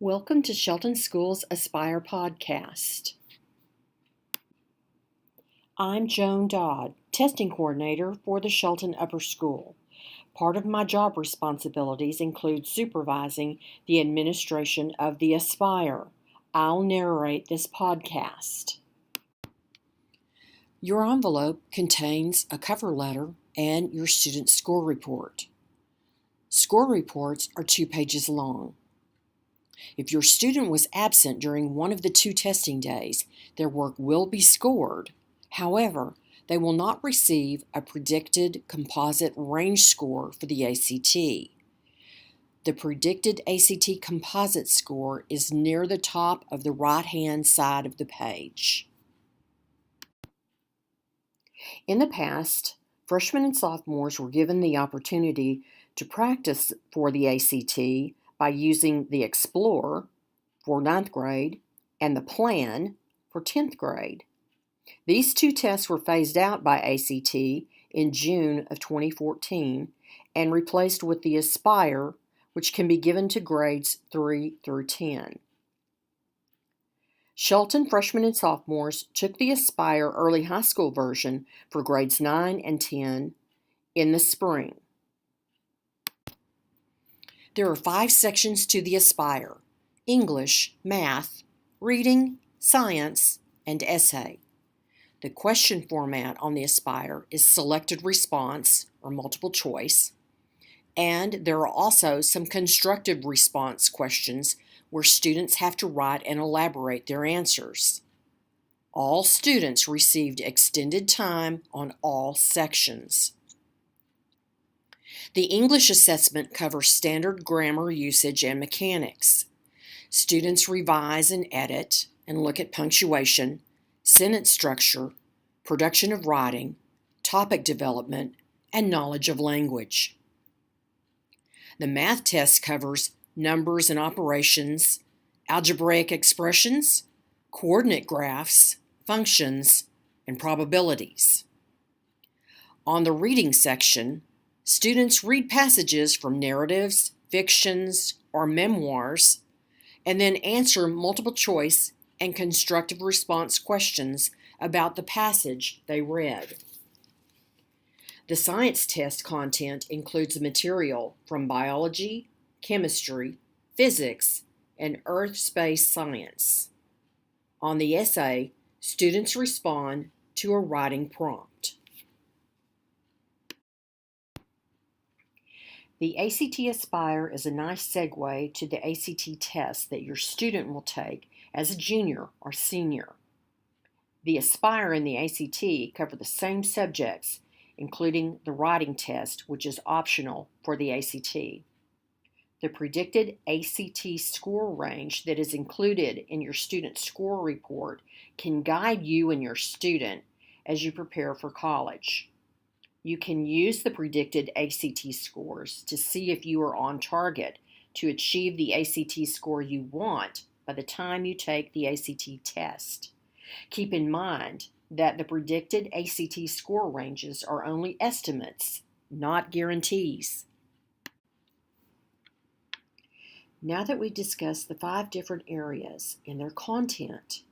Welcome to Shelton School's Aspire podcast. I'm Joan Dodd, testing coordinator for the Shelton Upper School. Part of my job responsibilities include supervising the administration of the Aspire. I'll narrate this podcast. Your envelope contains a cover letter and your student score report. Score reports are 2 pages long. If your student was absent during one of the 2 testing days, their work will be scored. However, they will not receive a predicted composite range score for the ACT. The predicted ACT composite score is near the top of the right-hand side of the page. In the past, freshmen and sophomores were given the opportunity to practice for the ACT by using the Explore for 9th grade and the Plan for 10th grade. These 2 tests were phased out by ACT in June of 2014 and replaced with the Aspire, which can be given to grades 3 through 10. Shelton freshmen and sophomores took the Aspire early high school version for grades 9 and 10 in the spring. There are 5 sections to the Aspire: English, Math, Reading, Science, and Essay. The question format on the Aspire is selected response or multiple choice, and there are also some constructive response questions where students have to write and elaborate their answers. All students received extended time on all sections. The English assessment covers standard grammar usage and mechanics. Students revise and edit and look at punctuation, sentence structure, production of writing, topic development, and knowledge of language. The math test covers numbers and operations, algebraic expressions, coordinate graphs, functions, and probabilities. On the reading section, students read passages from narratives, fictions, or memoirs, and then answer multiple choice and constructive response questions about the passage they read. The science test content includes material from biology, chemistry, physics, and earth-space science. On the essay, students respond to a writing prompt. The ACT Aspire is a nice segue to the ACT test that your student will take as a junior or senior. The Aspire and the ACT cover the same subjects, including the writing test, which is optional for the ACT. The predicted ACT score range that is included in your student score report can guide you and your student as you prepare for college. You can use the predicted ACT scores to see if you are on target to achieve the ACT score you want by the time you take the ACT test. Keep in mind that the predicted ACT score ranges are only estimates, not guarantees. Now that we've discussed the 5 different areas and their content,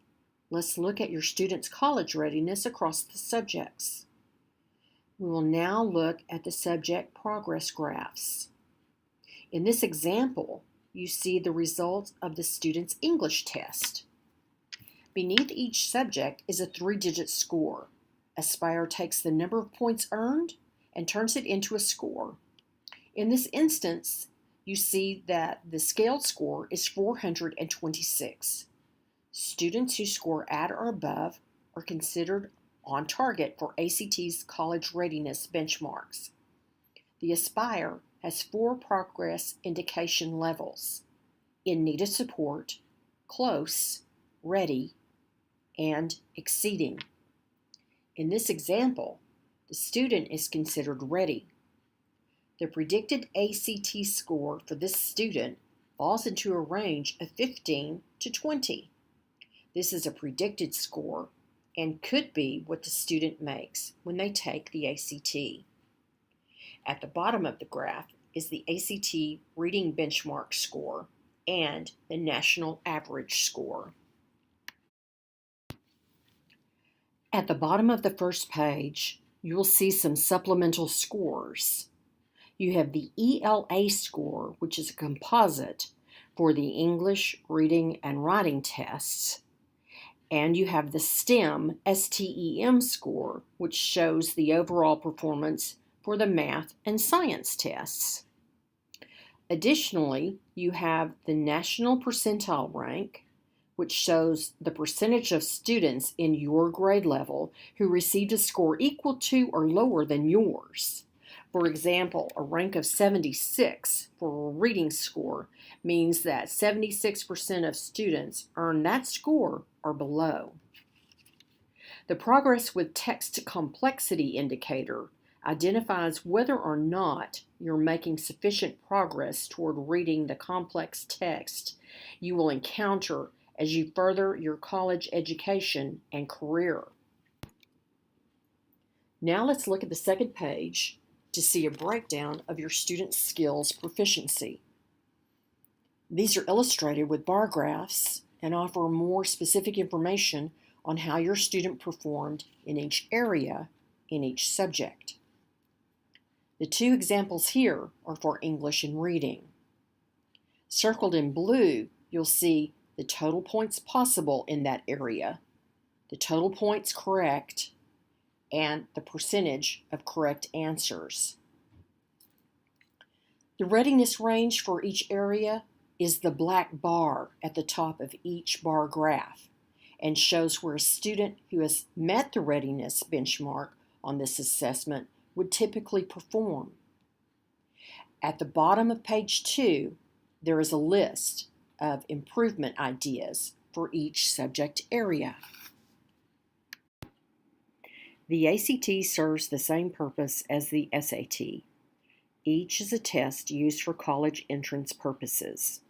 let's look at your students' college readiness across the subjects. We will now look at the subject progress graphs. In this example, you see the results of the student's English test. Beneath each subject is a 3-digit score. Aspire takes the number of points earned and turns it into a score. In this instance, you see that the scaled score is 426. Students who score at or above are considered on target for ACT's college readiness benchmarks. The Aspire has 4 progress indication levels: in need of support, close, ready, and exceeding. In this example, the student is considered ready. The predicted ACT score for this student falls into a range of 15 to 20. This is a predicted score and could be what the student makes when they take the ACT. At the bottom of the graph is the ACT reading benchmark score, and the national average score. At the bottom of the first page, you will see some supplemental scores. You have the ELA score, which is a composite for the English, reading, and writing tests. And you have the STEM score, which shows the overall performance for the math and science tests. Additionally, you have the national percentile rank, which shows the percentage of students in your grade level who received a score equal to or lower than yours. For example, a rank of 76 for a reading score means that 76% of students earn that score or below. The Progress with Text Complexity indicator identifies whether or not you're making sufficient progress toward reading the complex text you will encounter as you further your college education and career. Now let's look at the second page to see a breakdown of your student skills proficiency. These are illustrated with bar graphs and offer more specific information on how your student performed in each area in each subject. The two examples here are for English and reading. Circled in blue, you'll see the total points possible in that area, the total points correct, and the percentage of correct answers. The readiness range for each area is the black bar at the top of each bar graph and shows where a student who has met the readiness benchmark on this assessment would typically perform. At the bottom of page 2, there is a list of improvement ideas for each subject area. The ACT serves the same purpose as the SAT. Each is a test used for college entrance purposes.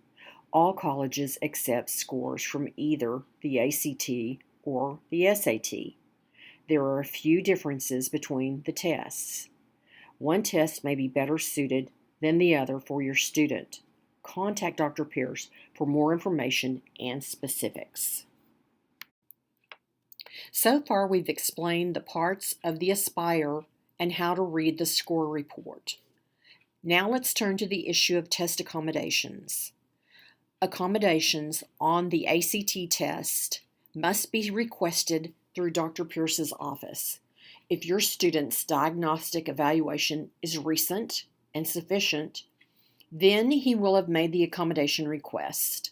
All colleges accept scores from either the ACT or the SAT. There are a few differences between the tests. One test may be better suited than the other for your student. Contact Dr. Pierce for more information and specifics. So far, we've explained the parts of the Aspire and how to read the score report. Now let's turn to the issue of test accommodations. Accommodations on the ACT test must be requested through Dr. Pierce's office. If your student's diagnostic evaluation is recent and sufficient, then he will have made the accommodation request.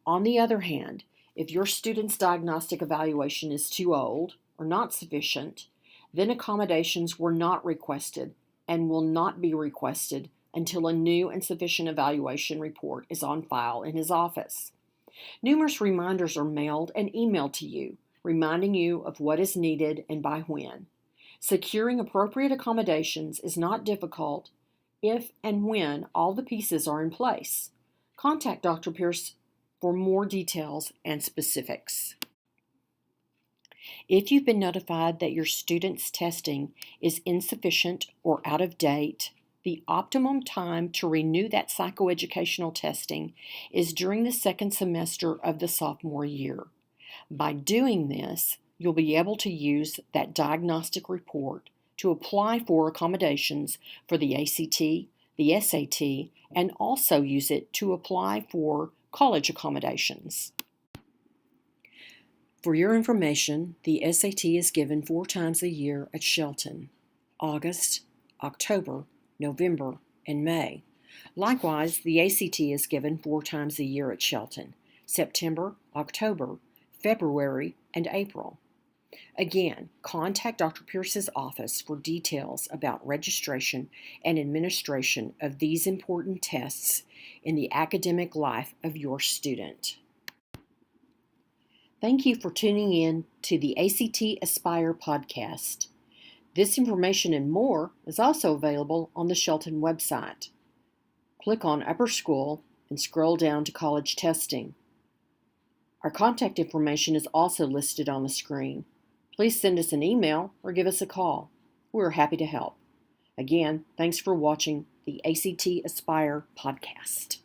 On the other hand, if your student's diagnostic evaluation is too old or not sufficient, then accommodations were not requested and will not be requested until a new and sufficient evaluation report is on file in his office. Numerous reminders are mailed and emailed to you, reminding you of what is needed and by when. Securing appropriate accommodations is not difficult if and when all the pieces are in place. Contact Dr. Pierce for more details and specifics. If you've been notified that your student's testing is insufficient or out of date, the optimum time to renew that psychoeducational testing is during the second semester of the sophomore year. By doing this, you'll be able to use that diagnostic report to apply for accommodations for the ACT, the SAT, and also use it to apply for college accommodations. For your information, the SAT is given 4 times a year at Shelton: August, October, November, and May. Likewise, the ACT is given 4 times a year at Shelton: September, October, February, and April. Again, contact Dr. Pierce's office for details about registration and administration of these important tests in the academic life of your student. Thank you for tuning in to the ACT Aspire podcast. This information and more is also available on the Shelton website. Click on Upper School and scroll down to College Testing. Our contact information is also listed on the screen. Please send us an email or give us a call. We're happy to help. Again, thanks for watching the ACT Aspire podcast.